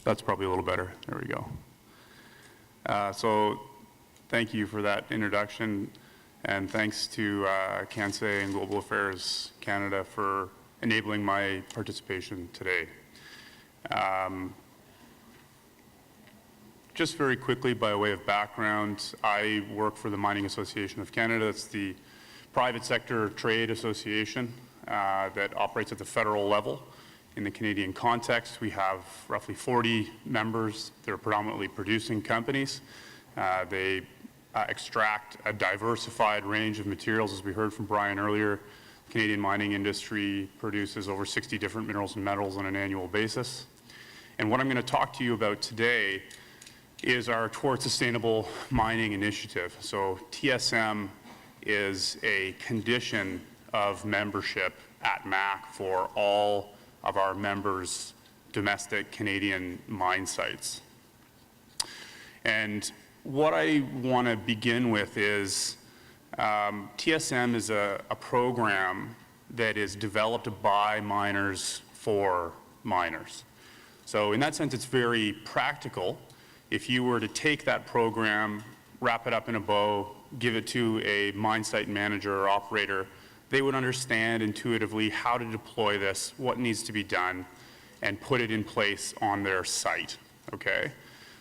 That's probably a little better. There we go. So thank you for that introduction, and thanks to CANSE and Global Affairs Canada for enabling my participation today. Just very quickly, by way of background, I work for the Mining Association of Canada. That's the private sector trade association that operates at the federal level. In the Canadian context, we have roughly 40 members. They're predominantly producing companies. They extract a diversified range of materials, as we heard from Brian earlier. The Canadian mining industry produces over 60 different minerals and metals on an annual basis. And what I'm going to talk to you about today is our Towards Sustainable Mining initiative. So TSM is a condition of membership at MAC for all of our members' domestic Canadian mine sites. And what I want to begin with is TSM is a program that is developed by miners for miners. So in that sense, it's very practical. If you were to take that program, wrap it up in a bow, give it to a mine site manager or operator, they would understand intuitively how to deploy this, what needs to be done, and put it in place on their site, okay?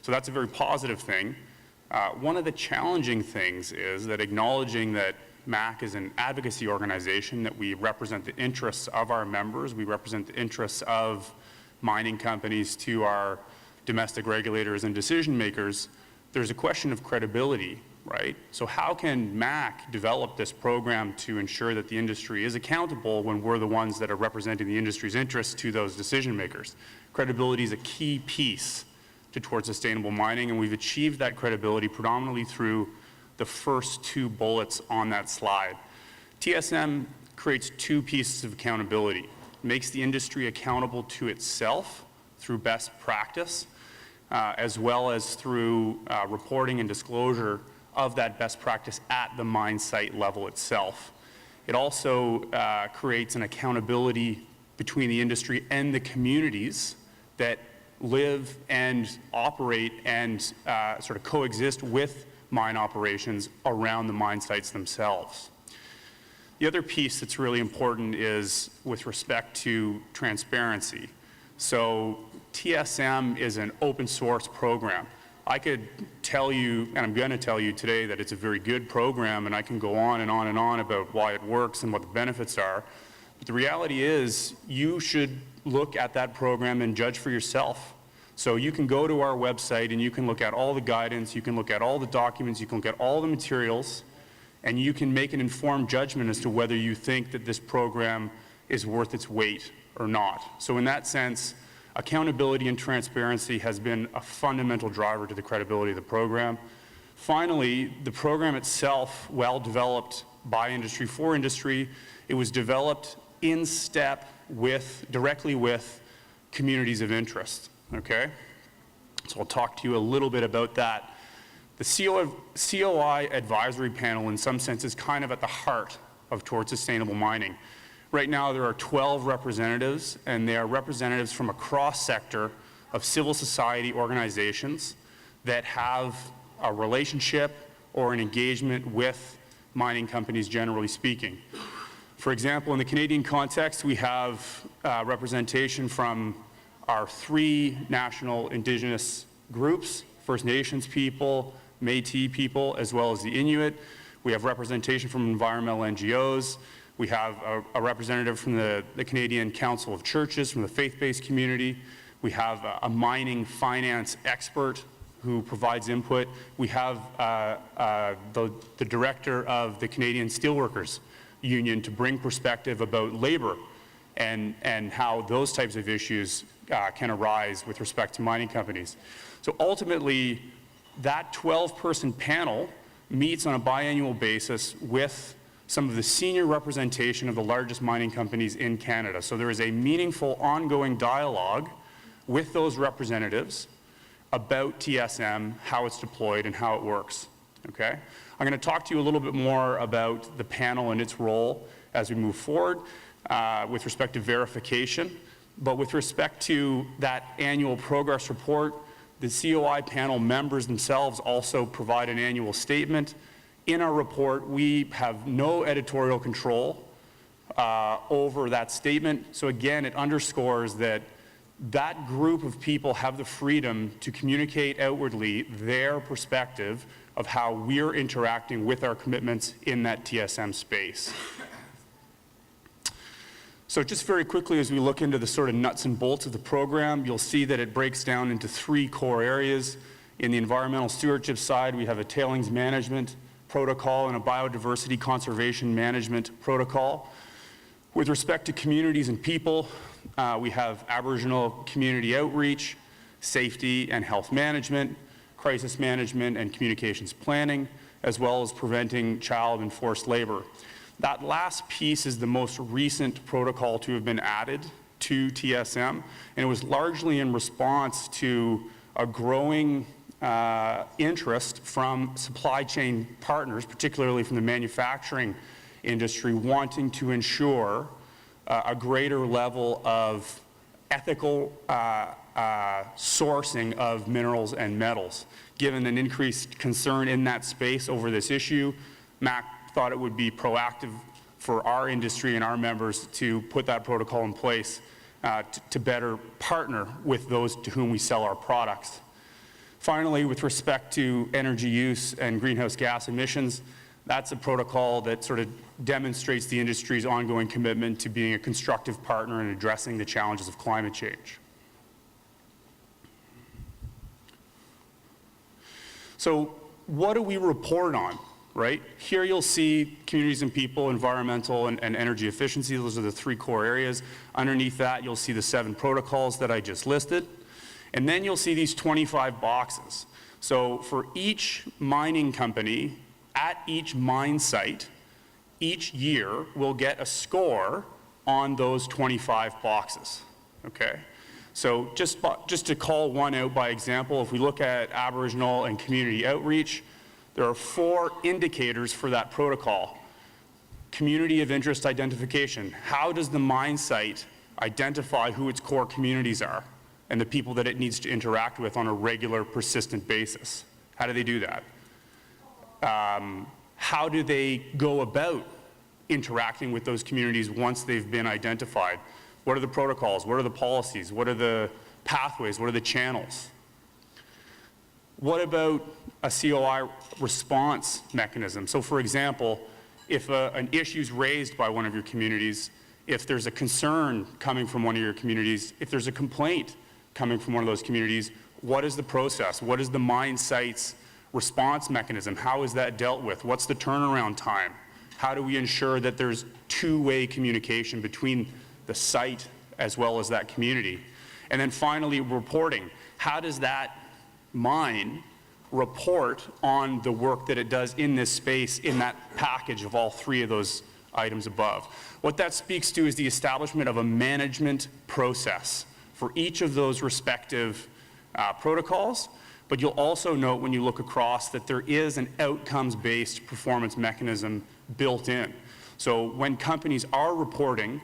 So that's a very positive thing. One of the challenging things is that acknowledging that MAC is an advocacy organization, that we represent the interests of our members, we represent the interests of mining companies to our domestic regulators and decision makers, there's a question of credibility, right? So how can MAC develop this program to ensure that the industry is accountable when we're the ones that are representing the industry's interests to those decision makers? Credibility is a key piece towards sustainable mining, and we've achieved that credibility predominantly through the first two bullets on that slide. TSM creates two pieces of accountability. It makes the industry accountable to itself through best practice, as well as through reporting and disclosure of that best practice at the mine site level itself. It also creates an accountability between the industry and the communities that live and operate and sort of coexist with mine operations around the mine sites themselves. The other piece that's really important is with respect to transparency. So TSM is an open source program. I could tell you, and I'm going to tell you today, that it's a very good program, and I can go on and on and on about why it works and what the benefits are. But the reality is you should look at that program and judge for yourself. So you can go to our website and you can look at all the guidance, you can look at all the documents, you can look at all the materials, and you can make an informed judgment as to whether you think that this program is worth its weight or not. So in that sense, accountability and transparency has been a fundamental driver to the credibility of the program. Finally, the program itself, well developed by industry for industry, it was developed in step with, directly with communities of interest, okay? So I'll talk to you a little bit about that. The COI advisory panel in some sense is kind of at the heart of Towards Sustainable Mining. Right now there are 12 representatives, and they are representatives from a cross-sector of civil society organizations that have a relationship or an engagement with mining companies, generally speaking. For example, in the Canadian context, we have representation from our 3 national Indigenous groups, First Nations people, Métis people, as well as the Inuit. We have representation from environmental NGOs. We have a representative from the Canadian Council of Churches, from the faith-based community. We have a mining finance expert who provides input. We have the director of the Canadian Steelworkers Union to bring perspective about labor and how those types of issues can arise with respect to mining companies. So ultimately, that 12-person panel meets on a biannual basis with some of the senior representation of the largest mining companies in Canada. So there is a meaningful ongoing dialogue with those representatives about TSM, how it's deployed, and how it works, okay? I'm going to talk to you a little bit more about the panel and its role as we move forward with respect to verification. But with respect to that annual progress report, the COI panel members themselves also provide an annual statement. In our report, we have no editorial control over that statement. So again, it underscores that that group of people have the freedom to communicate outwardly their perspective of how we're interacting with our commitments in that TSM space. So just very quickly, as we look into the sort of nuts and bolts of the program, you'll see that it breaks down into 3 core areas. In the environmental stewardship side, we have a tailings management protocol and a biodiversity conservation management protocol. With respect to communities and people, we have Aboriginal community outreach, safety and health management, crisis management and communications planning, as well as preventing child and forced labor. That last piece is the most recent protocol to have been added to TSM, and it was largely in response to a growing interest from supply chain partners, particularly from the manufacturing industry, wanting to ensure a greater level of ethical sourcing of minerals and metals. Given an increased concern in that space over this issue, MAC thought it would be proactive for our industry and our members to put that protocol in place to better partner with those to whom we sell our products. Finally, with respect to energy use and greenhouse gas emissions, that's a protocol that sort of demonstrates the industry's ongoing commitment to being a constructive partner in addressing the challenges of climate change. So what do we report on, right? Here you'll see communities and people, environmental and energy efficiency. Those are the 3 core areas. Underneath that, you'll see the 7 protocols that I just listed. And then you'll see these 25 boxes. So for each mining company at each mine site, each year will get a score on those 25 boxes, okay? So just to call one out by example, if we look at Aboriginal and community outreach, there are 4 indicators for that protocol. Community of interest identification. How does the mine site identify who its core communities are and the people that it needs to interact with on a regular, persistent basis? How do they do that? How do they go about interacting with those communities once they've been identified? What are the protocols? What are the policies? What are the pathways? What are the channels? What about a COI response mechanism? So for example, if an issue is raised by one of your communities, if there's a concern coming from one of your communities, if there's a complaint coming from one of those communities, what is the process? What is the mine site's response mechanism? How is that dealt with? What's the turnaround time? How do we ensure that there's two-way communication between the site as well as that community? And then finally, reporting. How does that mine report on the work that it does in this space in that package of all 3 of those items above? What that speaks to is the establishment of a management process for each of those respective protocols. But you'll also note when you look across that there is an outcomes-based performance mechanism built in. So when companies are reporting,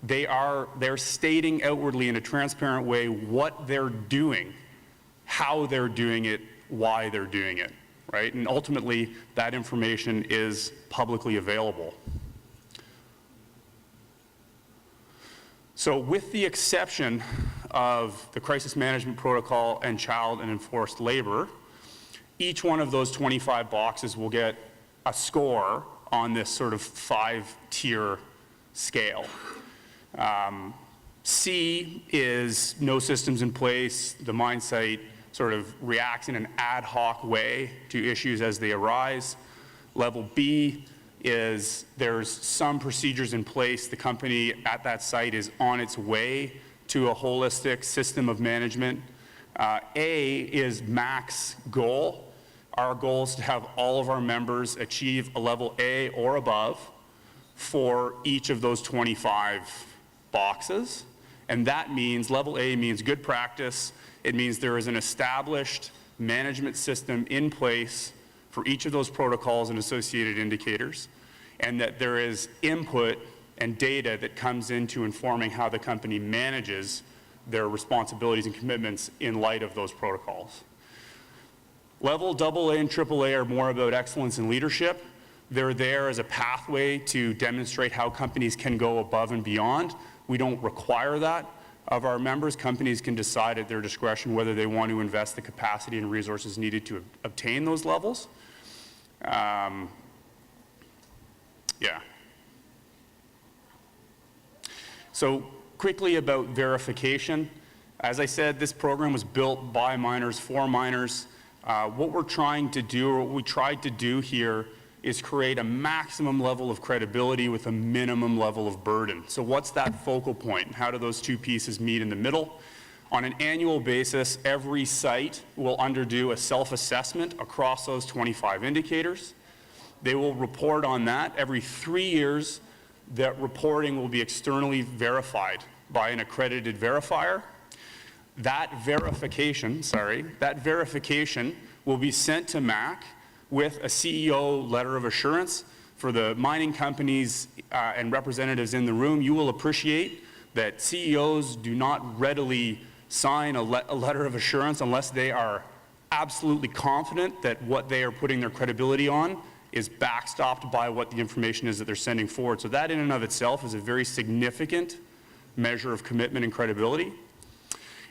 they're stating outwardly in a transparent way what they're doing, how they're doing it, why they're doing it, right? And ultimately, that information is publicly available. So with the exception of the crisis management protocol and child and enforced labor, each one of those 25 boxes will get a score on this sort of 5-tier scale. C is no systems in place. The mine site sort of reacts in an ad hoc way to issues as they arise. Level B is there's some procedures in place. The company at that site is on its way to a holistic system of management. A is MAC's goal. Our goal is to have all of our members achieve a level A or above for each of those 25 boxes. And that means, level A means good practice. It means there is an established management system in place for each of those protocols and associated indicators, and that there is input and data that comes into informing how the company manages their responsibilities and commitments in light of those protocols. Level AA and AAA are more about excellence in leadership. They're there as a pathway to demonstrate how companies can go above and beyond. We don't require that of our members. Companies can decide at their discretion whether they want to invest the capacity and resources needed to obtain those levels. Yeah. So quickly about verification. As I said, this program was built by miners for miners. What we're trying to do, or what we tried to do here, is create a maximum level of credibility with a minimum level of burden. So what's that focal point? How do those two pieces meet in the middle? On an annual basis, every site will undergo a self-assessment across those 25 indicators. They will report on that. Every 3 years, that reporting will be externally verified by an accredited verifier. That verification will be sent to MAC with a CEO letter of assurance. For the mining companies and representatives in the room, you will appreciate that CEOs do not readily sign a letter of assurance unless they are absolutely confident that what they are putting their credibility on is backstopped by what the information is that they're sending forward. So that in and of itself is a very significant measure of commitment and credibility.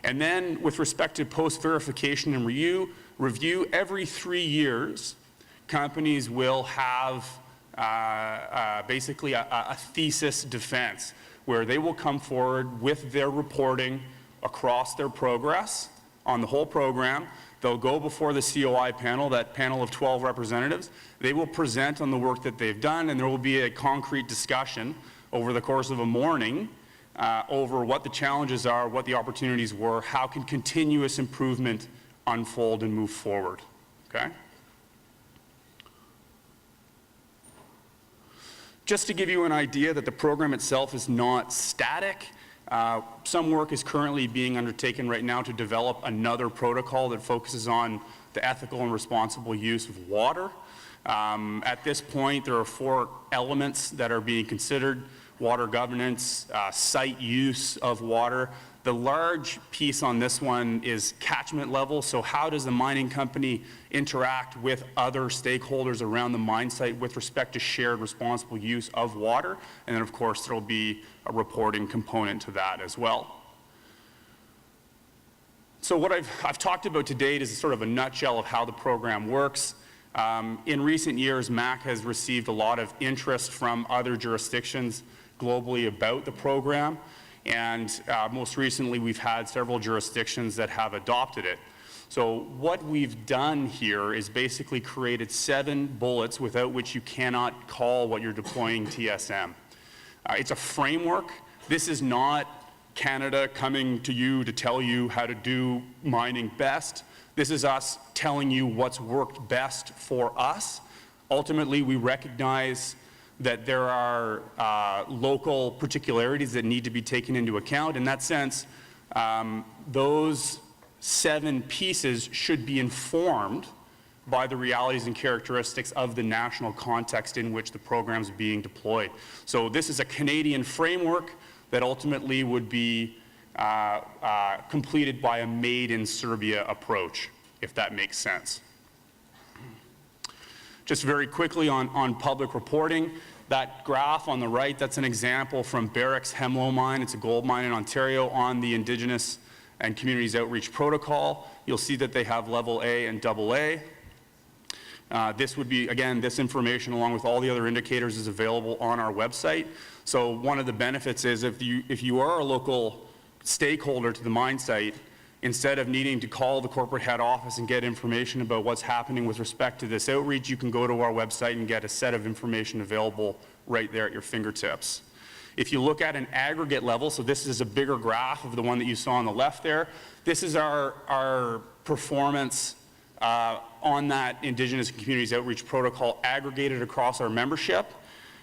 And then with respect to post-verification and review, every 3 years, companies will have basically a thesis defense where they will come forward with their reporting across their progress on the whole program. They'll go before the COI panel, that panel of 12 representatives. They will present on the work that they've done, and there will be a concrete discussion over the course of a morning over what the challenges are, what the opportunities were, how can continuous improvement unfold and move forward, okay? Just to give you an idea that the program itself is not static, some work is currently being undertaken right now to develop another protocol that focuses on the ethical and responsible use of water. At this point, there are 4 elements that are being considered: water governance, site use of water. The large piece on this one is catchment level. So how does the mining company interact with other stakeholders around the mine site with respect to shared responsible use of water? And then of course there will be a reporting component to that as well. So what I've talked about to date is sort of a nutshell of how the program works. In recent years, MAC has received a lot of interest from other jurisdictions globally about the program. And most recently, we've had several jurisdictions that have adopted it. So what we've done here is basically created 7 bullets without which you cannot call what you're deploying TSM. It's a framework. This is not Canada coming to you to tell you how to do mining best. This is us telling you what's worked best for us. Ultimately, we recognize that there are local particularities that need to be taken into account. In that sense, those 7 pieces should be informed by the realities and characteristics of the national context in which the program is being deployed. So this is a Canadian framework that ultimately would be completed by a made in Serbia approach, if that makes sense. Just very quickly on public reporting, that graph on the right, that's an example from Barrick's Hemlo mine. It's a gold mine in Ontario on the Indigenous and Communities Outreach Protocol. You'll see that they have level A and AA. This would be, again, this information along with all the other indicators is available on our website. So one of the benefits is if you are a local stakeholder to the mine site, instead of needing to call the corporate head office and get information about what's happening with respect to this outreach, you can go to our website and get a set of information available right there at your fingertips. If you look at an aggregate level, so this is a bigger graph of the one that you saw on the left there, this is our performance on that Indigenous and Communities Outreach Protocol aggregated across our membership.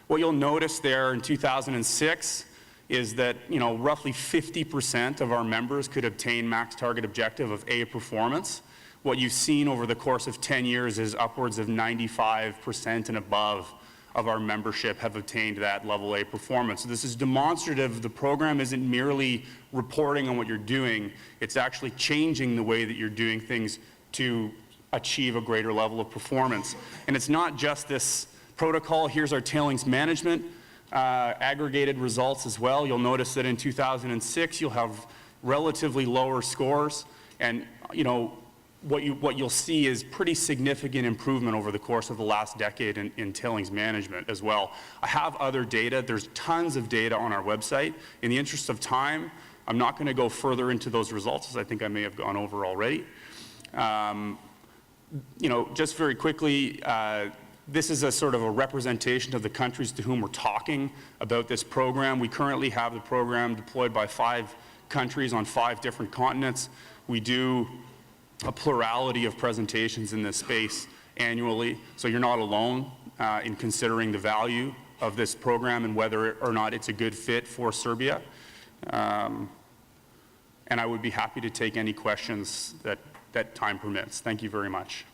What you'll notice there in 2006 is that, roughly 50% of our members could obtain max target objective of A performance. What you've seen over the course of 10 years is upwards of 95% and above of our membership have obtained that level A performance. So this is demonstrative. The program isn't merely reporting on what you're doing, it's actually changing the way that you're doing things to achieve a greater level of performance. And it's not just this protocol. Here's our tailings management aggregated results as well. You'll notice that in 2006 you'll have relatively lower scores, and what you'll see is pretty significant improvement over the course of the last decade in tailings management as well. I have other data. There's tons of data on our website. In the interest of time, I'm not going to go further into those results, as I think I may have gone over already. Just very quickly, this is a sort of a representation of the countries to whom we're talking about this program. We currently have the program deployed by 5 countries on 5 different continents. We do a plurality of presentations in this space annually, so you're not alone in considering the value of this program and whether or not it's a good fit for Serbia. And I would be happy to take any questions that time permits. Thank you very much.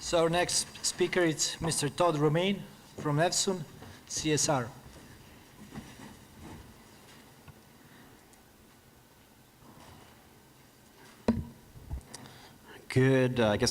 So our next speaker is Mr. Todd Romaine from Epson CSR. Good, I guess